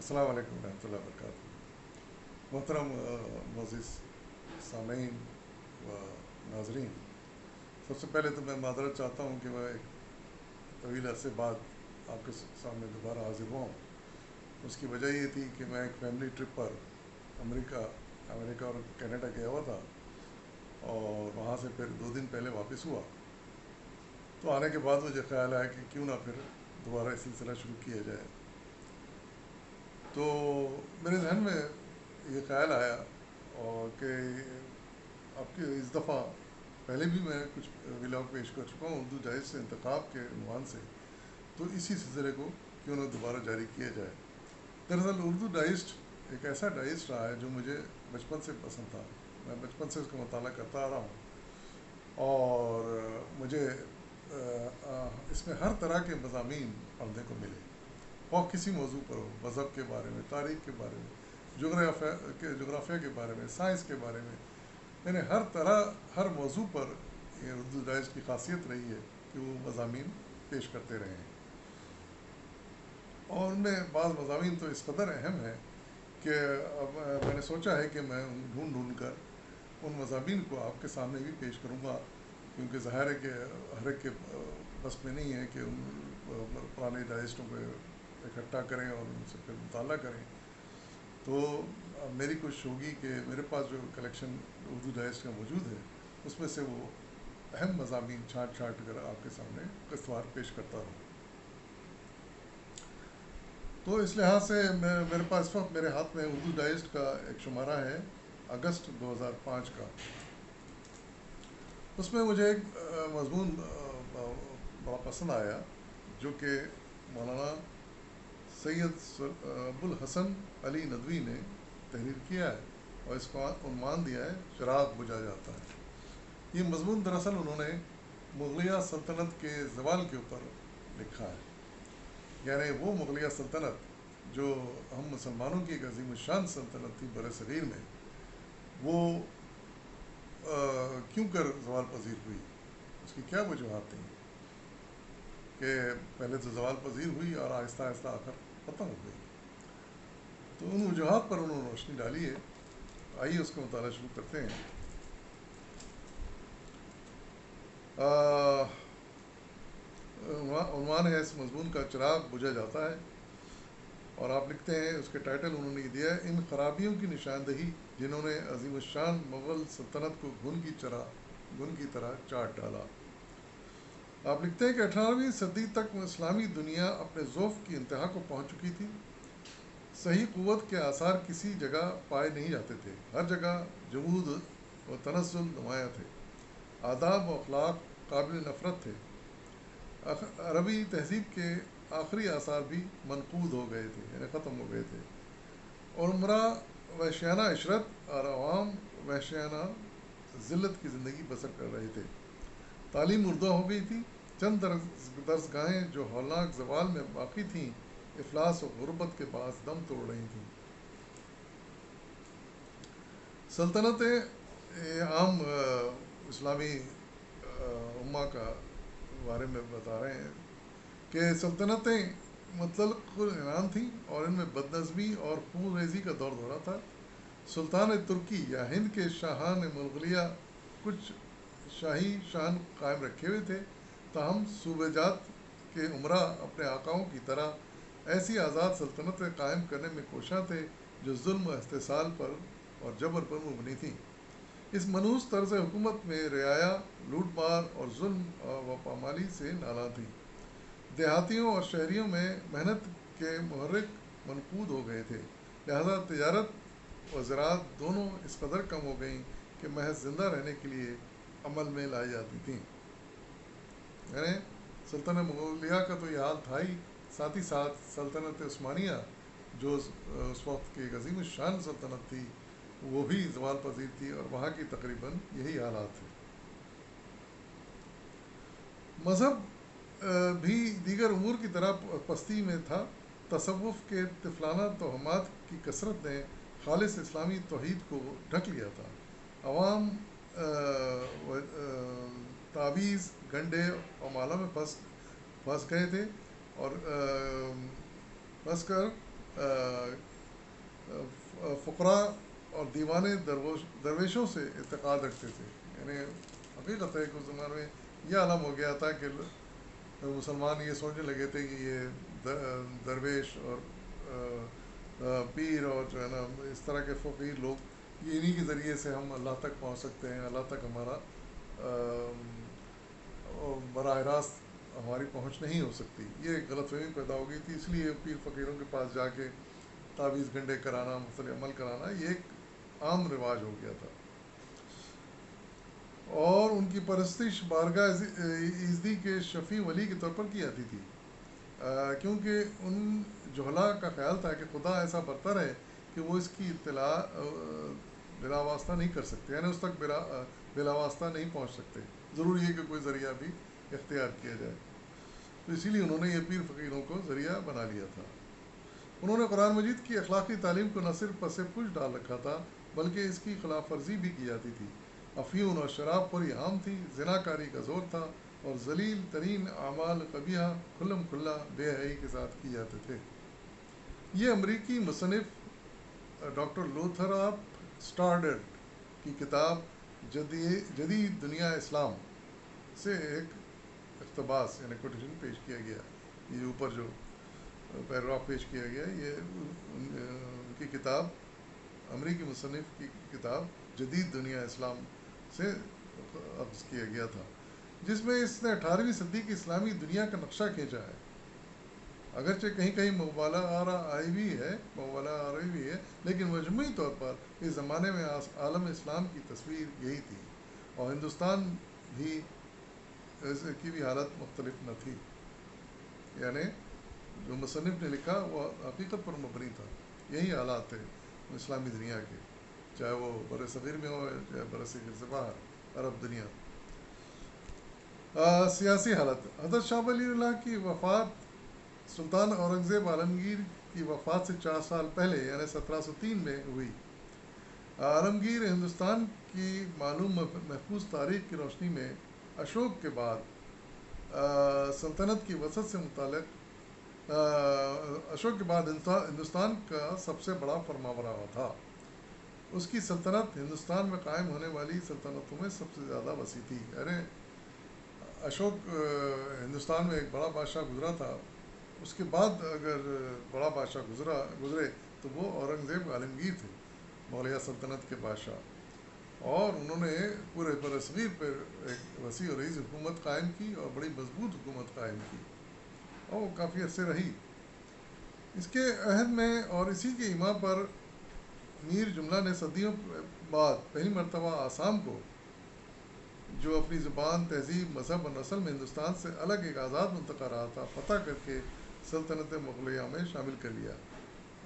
السلام علیکم ورحمۃ اللہ وبرکاتہ۔ محترم معزز سامعین و ناظرین، سب سے پہلے تو میں معذرت چاہتا ہوں کہ میں ایک طویل عرصے بعد آپ کے سامنے دوبارہ حاضر ہوا ہوں۔ اس کی وجہ یہ تھی کہ میں ایک فیملی ٹرپ پر امریکہ اور کینیڈا گیا ہوا تھا، اور وہاں سے پھر 2 دن پہلے واپس ہوا۔ تو آنے کے بعد مجھے خیال آیا کہ کیوں نہ پھر دوبارہ یہ سلسلہ شروع کیا جائے۔ تو میرے ذہن میں یہ خیال آیا اور کہ اب کی اس دفعہ پہلے بھی میں کچھ ولاگ پیش کر چکا ہوں اردو ڈائجسٹ سے انتخاب کے عنوان سے، تو اسی سلسلے کو کیوں نہ دوبارہ جاری کیا جائے۔ دراصل اردو ڈائجسٹ ایک ایسا ڈائجسٹ رہا ہے جو مجھے بچپن سے پسند تھا۔ میں بچپن سے اس کا مطالعہ کرتا آ رہا ہوں، اور مجھے اس میں ہر طرح کے مضامین پڑھنے کو ملے، اور کسی موضوع پر ہو، مذہب کے بارے میں، تاریخ کے بارے میں، جغرافیہ کے بارے میں، سائنس کے بارے میں، یعنی ہر طرح ہر موضوع پر یہ اردو ڈائجسٹ کی خاصیت رہی ہے کہ وہ مضامین پیش کرتے رہے ہیں۔ اور ان میں بعض مضامین تو اس قدر اہم ہیں کہ اب میں نے سوچا ہے کہ میں ڈھونڈ کر ان مضامین کو آپ کے سامنے بھی پیش کروں گا، کیونکہ ظاہر ہے کہ ہر ایک کے بس میں نہیں ہے کہ ان پرانے ڈائجسٹوں کو اکٹھا کریں اور ان سے پھر مطالعہ کریں۔ تو میری کوشش ہوگی کہ میرے پاس جو کلیکشن اردو ڈائجسٹ کا موجود ہے اس میں سے وہ اہم مضامین چھانٹ کر آپ کے سامنے قسطوار پیش کرتا رہوں۔ تو اس لحاظ سے میرے پاس اس وقت میرے ہاتھ میں اردو ڈائجسٹ کا ایک شمارہ ہے اگست 2005 کا۔ اس میں مجھے ایک مضمون بڑا پسند آیا، جو کہ مولانا سید ابوالحسن علی ندوی نے تحریر کیا ہے، اور اس کا عنوان دیا ہے چراغ بجھا جاتا ہے۔ یہ مضمون دراصل انہوں نے مغلیہ سلطنت کے زوال کے اوپر لکھا ہے، یعنی وہ مغلیہ سلطنت جو ہم مسلمانوں کی ایک عظیم الشان سلطنت تھی بر صغیر میں، وہ کیوں کر زوال پذیر ہوئی، اس کی کیا وجوہات تھیں کہ پہلے تو زوال پذیر ہوئی اور آہستہ آہستہ آ کر ختم ہو گئی۔ تو ان وجوہات پر انہوں نے روشنی ڈالی ہے۔ آئیے اس کا مطالعہ شروع کرتے ہیں۔ عنوان ہے اس مضمون کا چراغ بجھا جاتا ہے، اور آپ لکھتے ہیں اس کے ٹائٹل انہوں نے یہ دیا ہے ان خرابیوں کی نشاندہی جنہوں نے عظیم الشان مغل سلطنت کو گھن کی طرح چاٹ ڈالا۔ آپ لکھتے ہیں کہ 18ویں صدی تک اسلامی دنیا اپنے ذوف کی انتہا کو پہنچ چکی تھی۔ صحیح قوت کے آثار کسی جگہ پائے نہیں جاتے تھے، ہر جگہ جمود و تنزل نمایاں تھے، آداب و اخلاق قابل نفرت تھے، عربی تہذیب کے آخری آثار بھی منقود ہو گئے تھے، یعنی ختم ہو گئے تھے، اور عمرہ وحشیانہ عشرت اور عوام وحشیانہ ذلت کی زندگی بسر کر رہے تھے۔ تعلیم اردو ہو گئی تھی، چند درسگاہیں جو ہولناک زوال میں باقی تھیں افلاس و غربت کے باعث دم توڑ رہی تھیں۔ سلطنتیں عام اسلامی امہ کا بارے میں بتا رہے ہیں کہ سلطنتیں مطلق العنان تھیں، اور ان میں بدنظمی اور خون ریزی کا دور دورہ تھا۔ سلطان ترکی یا ہند کے شاہان مغلیہ کچھ شاہی شان قائم رکھے ہوئے تھے، تاہم صوبہ جات کے عمرا اپنے آقاؤں کی طرح ایسی آزاد سلطنتیں قائم کرنے میں کوشاں تھے جو ظلم و استحصال پر اور جبر پر مبنی تھیں۔ اس منحوس طرز حکومت میں رعایا لوٹ مار اور ظلم و پامالی سے نالاں تھی۔ دیہاتیوں اور شہریوں میں محنت کے محرک منقود ہو گئے تھے، لہذا تجارت و زراعت دونوں اس قدر کم ہو گئیں کہ محض زندہ رہنے کے لیے عمل میں لائی جاتی تھیں۔ یعنی سلطنت مغلیہ کا تو یہ حال تھا ہی، ساتھ ہی ساتھ سلطنت عثمانیہ جو اس وقت کی ایک عظیم الشان سلطنت تھی، وہ بھی زوال پذیر تھی، اور وہاں کی تقریباً یہی حالات تھے۔ مذہب بھی دیگر امور کی طرح پستی میں تھا۔ تصوف کے طفلانہ توہمات کی کثرت نے خالص اسلامی توحید کو ڈھک لیا تھا۔ عوام تعویذ گنڈے اور مالا میں پھنس گئے تھے، اور پھنس کر فقراء اور دیوانے درویشوں سے اعتقاد رکھتے تھے. یعنی حقیقت ہے کہ اس زمانے میں یہ عالم ہو گیا تھا کہ مسلمان یہ سوچنے لگے تھے کہ یہ درویش اور پیر اور جو ہے نا اس طرح کے فقیر لوگ یہ انہی کے ذریعے سے ہم اللہ تک پہنچ سکتے ہیں, اللہ تک ہمارا براہ راست ہماری پہنچ نہیں ہو سکتی. یہ ایک غلط فہمی پیدا ہو گئی تھی, اس لیے پیر فقیروں کے پاس جا کے تعویذ گنڈے کرانا, مختلف عمل کرانا یہ ایک عام رواج ہو گیا تھا. اور ان کی پرستش بارگاہ ایزدی کے شفیع ولی کے طور پر کی جاتی تھی, کیونکہ ان جہلا کا خیال تھا کہ خدا ایسا برتر ہے کہ وہ اس کی اطلاع بلا واسطہ نہیں کر سکتے, یعنی اس تک بلا واسطہ نہیں پہنچ سکتے, ضروری ہے کہ کوئی ذریعہ بھی اختیار کیا جائے. تو اسی لیے انہوں نے یہ پیر فقیروں کو ذریعہ بنا لیا تھا. انہوں نے قرآن مجید کی اخلاقی تعلیم کو نہ صرف پس پش ڈال رکھا تھا بلکہ اس کی خلاف ورزی بھی کی جاتی تھی. افیون اور شراب خوری عام تھی, زنا کاری کا زور تھا اور ذلیل ترین اعمال قبیحہ کھلم کھلا بے حیائی کے ساتھ کی جاتے تھے. یہ امریکی مصنف ڈاکٹر لوتھراپ اسٹارڈرڈ کی کتاب جدید دنیا اسلام سے ایک اقتباس یعنی کوٹیشن پیش کیا گیا. یہ اوپر جو پیراگراف پیش کیا گیا یہ ان کی کتاب, امریکی مصنف کی کتاب جدید دنیا اسلام سے اخذ کیا گیا تھا, جس میں اس نے 18ویں صدی کی اسلامی دنیا کا نقشہ کھینچا ہے. اگرچہ کہیں کہیں مبالغہ آئی بھی ہے لیکن مجموعی طور پر اس زمانے میں عالم اسلام کی تصویر یہی تھی, اور ہندوستان بھی کی بھی حالت مختلف نہ تھی. یعنی جو مصنف نے لکھا وہ حقیقت پر مبنی تھا, یہی حالات تھے اسلامی دنیا کے, چاہے وہ بر صغیر میں ہو چاہے بر صغیر سے باہر عرب دنیا. سیاسی حالت. حضرت شاہ ولی اللہ کی وفات سلطان اورنگزیب عالمگیر کی وفات سے 4 سال پہلے یعنی 1703 میں ہوئی. عالمگیر ہندوستان کی معلوم محفوظ تاریخ کی روشنی میں اشوک کے بعد سلطنت کی وسعت سے متعلق اشوک کے بعد ہندوستان کا سب سے بڑا فرمانبرا تھا. اس کی سلطنت ہندوستان میں قائم ہونے والی سلطنتوں میں سب سے زیادہ وسیع تھی. یعنی اشوک ہندوستان میں ایک بڑا بادشاہ گزرا تھا, اس کے بعد اگر بڑا بادشاہ گزرے تو وہ اورنگزیب عالمگیر تھے, مغلیہ سلطنت کے بادشاہ, اور انہوں نے پورے برصغیر پر ایک وسیع اور عریض حکومت قائم کی اور بڑی مضبوط حکومت قائم کی, اور وہ کافی عرصے رہی. اس کے عہد میں اور اسی کے ایما پر میر جملہ نے صدیوں بعد پہلی مرتبہ آسام کو, جو اپنی زبان, تہذیب, مذہب اور نسل میں ہندوستان سے الگ ایک آزاد منطقہ رہا تھا, فتح کر کے سلطنت مغلیہ میں شامل کر لیا.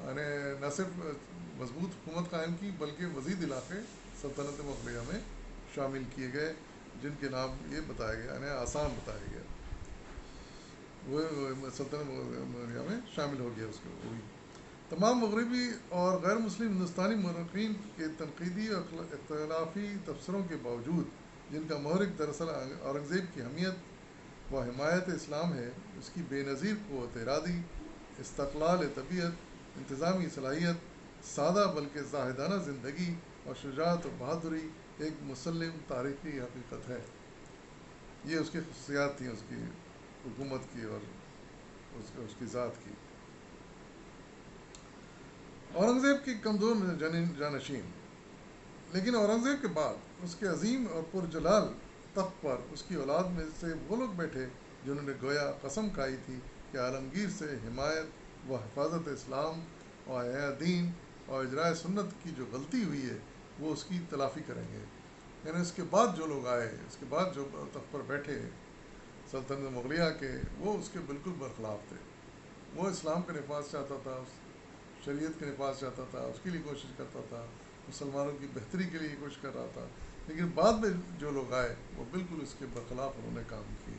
یعنی نہ صرف مضبوط حکومت قائم کی بلکہ مزید علاقے سلطنت مغلیہ میں شامل کیے گئے, جن کے نام یہ بتایا گیا, یعنی آسام بتایا گیا, وہ سلطنت مغلیہ میں شامل ہو گیا. اس کو وہی تمام مغربی اور غیر مسلم ہندوستانی مورخین کے تنقیدی اور اختلافی تبصروں کے باوجود, جن کا محرک دراصل اورنگزیب کی حمیت و حمایت اسلام ہے, اس کی بے نظیر قوت ارادی, استقلال طبیعت, انتظامی صلاحیت, سادہ بلکہ زاہدانہ زندگی اور شجاعت و بہادری ایک مسلم تاریخی حقیقت ہے. یہ اس کی خصوصیات تھیں, اس کی حکومت کی اور اس کی ذات کی. اورنگزیب کی کمزور جانشین. لیکن اورنگزیب کے بعد اس کے عظیم اور پرجلال تخت پر اس کی اولاد میں سے وہ لوگ بیٹھے جنہوں نے گویا قسم کھائی تھی کہ عالمگیر سے حمایت و حفاظت اسلام اور احیاء دین اور اجراء سنت کی جو غلطی ہوئی ہے وہ اس کی تلافی کریں گے. یعنی اس کے بعد جو لوگ آئے, اس کے بعد جو تخت پر بیٹھے سلطنت مغلیہ کے, وہ اس کے بالکل برخلاف تھے. وہ اسلام کا نفاذ چاہتا تھا, شریعت کے نفاذ چاہتا تھا, اس کے لیے کوشش کرتا تھا, مسلمانوں کی بہتری کے لیے کوشش کر رہا تھا. لیکن بعد میں جو لوگ آئے وہ بالکل اس کے برخلاف انہوں نے کام کیے.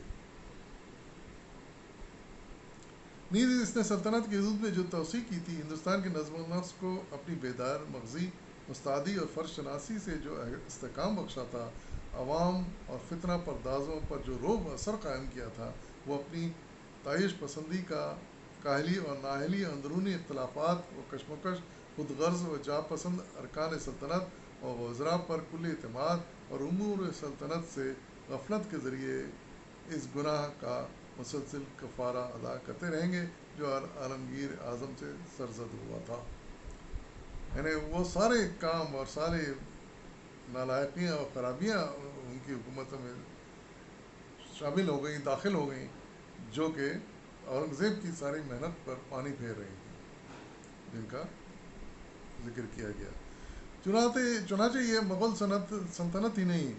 نیز اس نے سلطنت کی حدود میں جو توسیع کی تھی, ہندوستان کے نظم و نسق کو اپنی بیدار مغزی استادی اور فرض شناسی سے جو استحکام بخشا تھا, عوام اور فتنہ پردازوں پر جو رعب اثر قائم کیا تھا, وہ اپنی تعیش پسندی کا کاہلی اور نااہلی اندرونی اختلافات و کشمکش، خود غرض و جا پسند ارکان سلطنت اور وزراء پر کلی اعتماد اور امور سلطنت سے غفلت کے ذریعے اس گناہ کا مسلسل کفارہ ادا کرتے رہیں گے جو عالمگیر اعظم سے سرزد ہوا تھا. یعنی وہ سارے کام اور سارے نالائقیاں اور خرابیاں ان کی حکومت میں شامل ہو گئیں، داخل ہو گئیں، جو کہ اورنگزیب کی ساری محنت پر پانی پھیر رہی تھیں، جن کا ذکر کیا گیا. چنانچہ یہ مغل سلطنت ہی نہیں،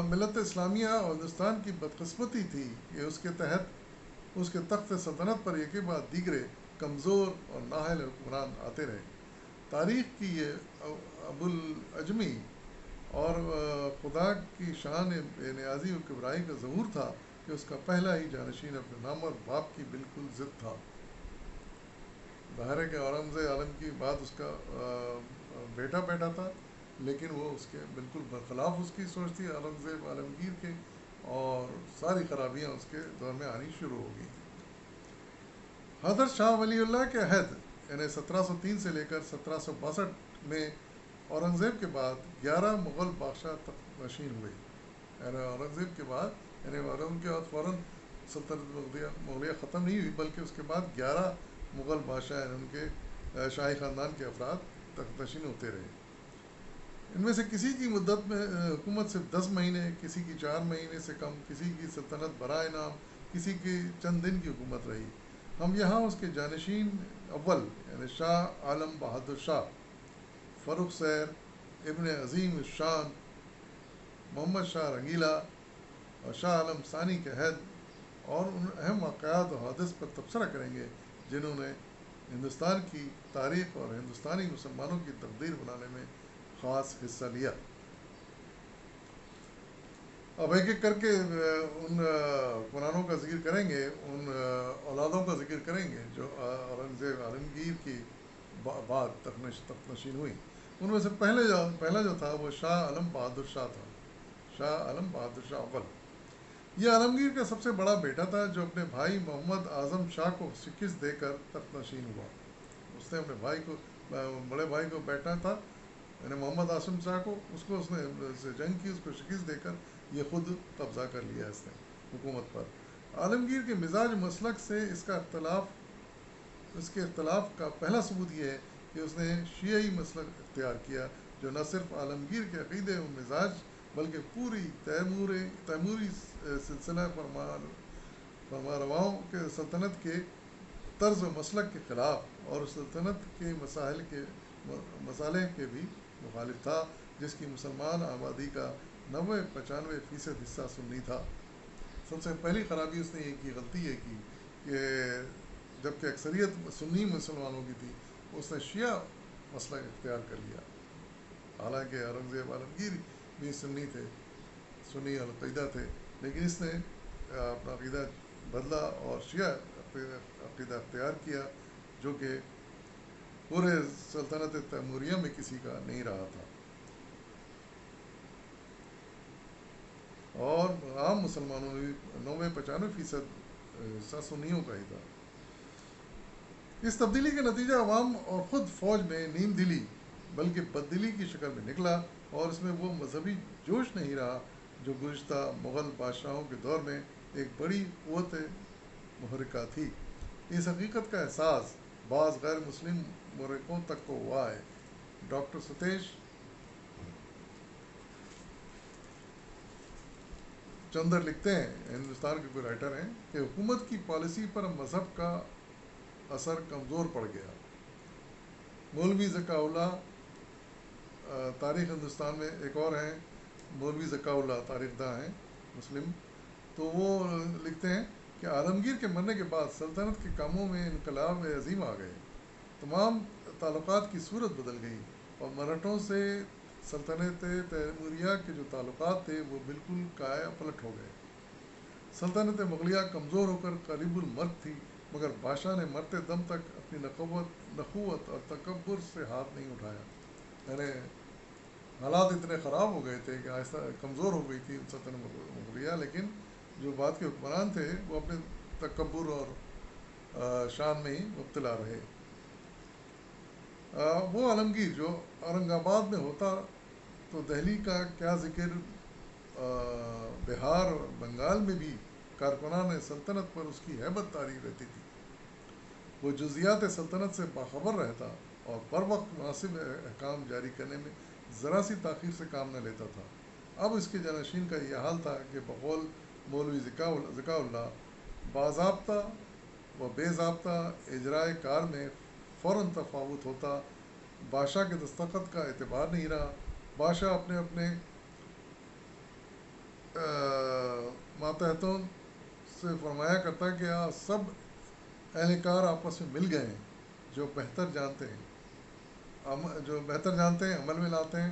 ملت اسلامیہ اور ہندوستان کی بدقسمتی تھی کہ اس کے تحت اس کے تخت سلطنت پر ایک بعد دیگرے کمزور اور نااہل حکمران آتے رہے. تاریخ کی یہ ابوالعجمی اور خدا کی شان بے نیازی و کبرائی کا ظہور تھا کہ اس کا پہلا ہی جانشین اپنے نامور باپ کی بالکل ضد تھا. ظاہر ہے کہ اورنگزیب عالم کی بات اس کا بیٹا تھا، لیکن وہ اس کے بالکل برخلاف اس کی سوچ تھی اورنگزیب عالمگیر کے، اور ساری خرابیاں اس کے دور میں آنی شروع ہو گئی. حضرت شاہ ولی اللہ کے عہد یعنی 1703 سے لے کر 1762 میں اورنگزیب کے بعد 11 مغل بادشاہ تخت نشین ہوئے. یعنی اورنگزیب کے بعد فوراً سلطنت مغلیہ ختم نہیں ہوئی، بلکہ اس کے بعد 11 مغل بادشاہ یعنی ان کے شاہی خاندان کے افراد تخت نشین ہوتے رہے. ان میں سے کسی کی مدت میں حکومت صرف 10 مہینے، کسی کی 4 مہینے سے کم، کسی کی سلطنت برائے نام، کسی کی چند دن کی حکومت رہی. ہم یہاں اس کے جانشین اول یعنی شاہ عالم بہادر شاہ، فروخ سیر، ابن عظیم الشان، محمد شاہ رنگیلا اور شاہ عالم ثانی کے عہد اور ان اہم واقعات و حوادث پر تبصرہ کریں گے جنہوں نے ہندوستان کی تاریخ اور ہندوستانی مسلمانوں کی تقدیر بنانے میں خاص حصہ لیا. اب ایک ایک کر کے ان حکمرانوں کا ذکر کریں گے، ان اولادوں کا ذکر کریں گے جو اورنگزیب عالمگیر کی بعد تخت نشین ہوئی. ان میں سے پہلا جو تھا وہ شاہ عالم بہادر شاہ تھا، شاہ عالم بہادر شاہ اول. یہ عالمگیر کا سب سے بڑا بیٹا تھا جو اپنے بھائی محمد اعظم شاہ کو شکست دے کر تخت نشین ہوا. اس نے اپنے بڑے بھائی کو بیٹھنا تھا یعنی محمد اعظم شاہ کو، اس نے جنگ کی، اس کو شکست دے کر یہ خود قبضہ کر لیا اس نے حکومت پر. عالمگیر کے مزاج مسلک سے اس کے اختلاف کا پہلا ثبوت یہ ہے کہ اس نے شیعی مسلک اختیار کیا، جو نہ صرف عالمگیر کے عقیدے و مزاج بلکہ پوری تیموری سلسلہ فرمانرواؤں کے سلطنت کے طرز و مسلک کے خلاف اور سلطنت کے مسالے کے بھی مخالف تھا، جس کی مسلمان آبادی کا 95% حصہ سنی تھا. سب سے پہلی خرابی اس نے یہ کی، غلطی یہ کی کہ جبکہ اکثریت سنی مسلمانوں کی تھی، اس نے شیعہ مسلک اختیار کر لیا. حالانکہ اورنگزیب عالمگیر بھی سنی العقیدہ تھے، لیکن اس نے اپنا عقیدہ بدلا اور شیعہ عقیدہ اختیار کیا، جو کہ پورے سلطنت تیموریہ میں کسی کا نہیں رہا تھا، اور عام مسلمانوں میں 95% حصہ سنیوں کا ہی تھا. اس تبدیلی کا نتیجہ عوام اور خود فوج میں نیم دلی بلکہ بددلی کی شکل میں نکلا، اور اس میں وہ مذہبی جوش نہیں رہا جو گزشتہ مغل بادشاہوں کے دور میں ایک بڑی قوت محرکہ تھی. اس حقیقت کا احساس بعض غیر مسلم مورخوں تک کو ہوا ہے. ڈاکٹر ستیش چندر لکھتے ہیں، ہندوستان کے کوئی رائٹر ہیں، کہ حکومت کی پالیسی پر مذہب کا اثر کمزور پڑ گیا. مولوی ذکاء اللہ تاریخ ہندوستان میں ایک اور ہیں، مولوی ذکاء اللہ تاریخ داں ہیں مسلم، تو وہ لکھتے ہیں کہ عالمگیر کے مرنے کے بعد سلطنت کے کاموں میں انقلاب عظیم آ گئے. تمام تعلقات کی صورت بدل گئی اور مراٹھوں سے سلطنت تیموریہ کے جو تعلقات تھے وہ بالکل کایا پلٹ ہو گئے. سلطنت مغلیہ کمزور ہو کر قریب المرگ تھی، مگر بادشاہ نے مرتے دم تک اپنی نخوت اور تکبر سے ہاتھ نہیں اٹھایا. یعنی حالات اتنے خراب ہو گئے تھے کہ آہستہ کمزور ہو گئی تھی سلطنت مغلیہ، لیکن جو بعد کے حکمران تھے وہ اپنے تکبر اور شان میں ہی مبتلا رہے۔ وہ عالمگیر جو اورنگ آباد میں ہوتا تو دہلی کا کیا ذکر، بہار اور بنگال میں بھی کارکنان سلطنت پر اس کی ہیبت طاری رہتی تھی۔ وہ جزیات سلطنت سے باخبر رہتا اور بر وقت مناسب احکام جاری کرنے میں ذرا سی تاخیر سے کام نہ لیتا تھا۔ اب اس کے جانشین کا یہ حال تھا کہ بقول مولوی ذکاء اللہ باضابطہ و بے ضابطہ اجرائے کار میں فوراً تفاوت ہوتا۔ بادشاہ کے دستخط کا اعتبار نہیں رہا۔ بادشاہ اپنے اپنے ماتحتوں سے فرمایا کرتا کہ سب اہلکار آپس میں مل گئے ہیں، جو بہتر جانتے ہیں عمل میں لاتے ہیں،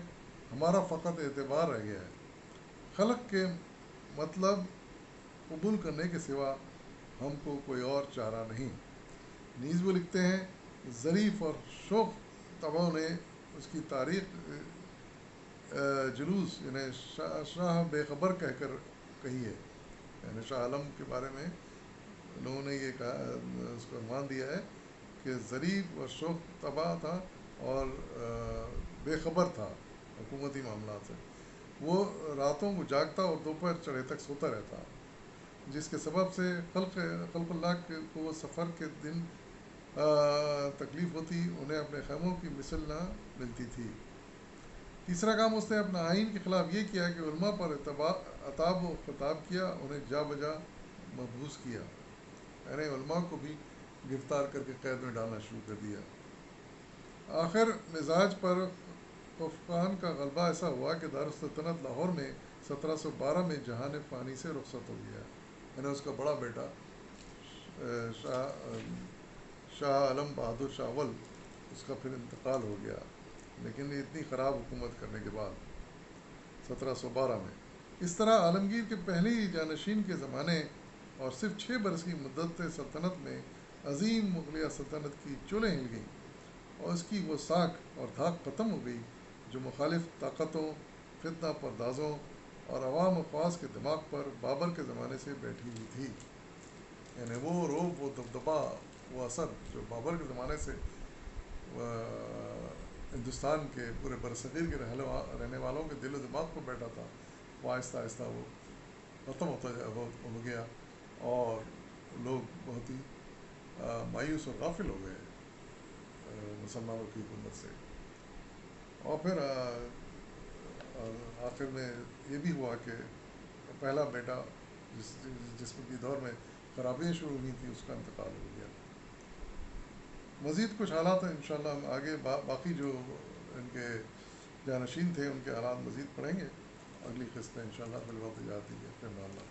ہمارا فقط اعتبار رہ گیا ہے، خلق کے مطلب قبول کرنے کے سوا ہم کو کوئی اور چارہ نہیں۔ نیز وہ لکھتے ہیں ظریف اور شوخ طبعوں نے اس کی تاریخ جلوس یعنی شاہ بے خبر کہہ کر کہی ہے، یعنی شاہ عالم کے بارے میں لوگوں نے یہ کہا، اس کو عنوان دیا ہے کہ ظریف اور شوخ طبع تھا اور بے خبر تھا حکومتی معاملات سے۔ وہ راتوں کو جاگتا اور دوپہر چڑھے تک سوتا رہتا، جس کے سبب سے خلق اللہ کو وہ سفر کے دن تکلیف ہوتی، انہیں اپنے خیموں کی مثل نہ ملتی تھی۔ تیسرا کام اس نے اپنا آئین کے خلاف یہ کیا کہ علماء پر عتاب و خطاب کیا، انہیں جا بجا محبوس کیا، یعنی علماء کو بھی گرفتار کر کے قید میں ڈالنا شروع کر دیا۔ آخر مزاج پر خفقان کا غلبہ ایسا ہوا کہ دارالسلطنت لاہور میں 1712 میں جہان فانی سے رخصت ہو گیا، یعنی اس کا بڑا بیٹا شاہ عالم بہادر شاہ اول، اس کا پھر انتقال ہو گیا، لیکن اتنی خراب حکومت کرنے کے بعد 1712 میں۔ اس طرح عالمگیر کے پہلی جانشین کے زمانے اور صرف 6 برس کی مدت سلطنت میں عظیم مغلیہ سلطنت کی چولیں ہل گئیں اور اس کی وہ ساکھ اور دھاک ختم ہو گئی جو مخالف طاقتوں، فتنہ پردازوں اور عوام و خواص کے دماغ پر بابر کے زمانے سے بیٹھی ہوئی تھی۔ یعنی وہ روب، وہ دبدبا، وہ اثر جو بابر کے زمانے سے ہندوستان کے پورے برصغیر کے رہنے والوں کے دل و دماغ پر بیٹھا تھا، وہ آہستہ آہستہ وہ ختم ہو گیا اور لوگ بہت ہی مایوس اور غافل ہو گئے مسلمانوں کی حکومت سے۔ اور پھر آخر میں یہ بھی ہوا کہ پہلا بیٹا جس کی دور میں خرابیاں شروع ہوئی تھیں، اس کا انتقال ہو گیا۔ مزید کچھ حالات انشاءاللہ ہم آگے باقی جو ان کے جانشین تھے ان کے حالات مزید پڑھیں گے، اگلی قسط میں انشاءاللہ فی الوقت اجازت دیجیے، پھر اللہ۔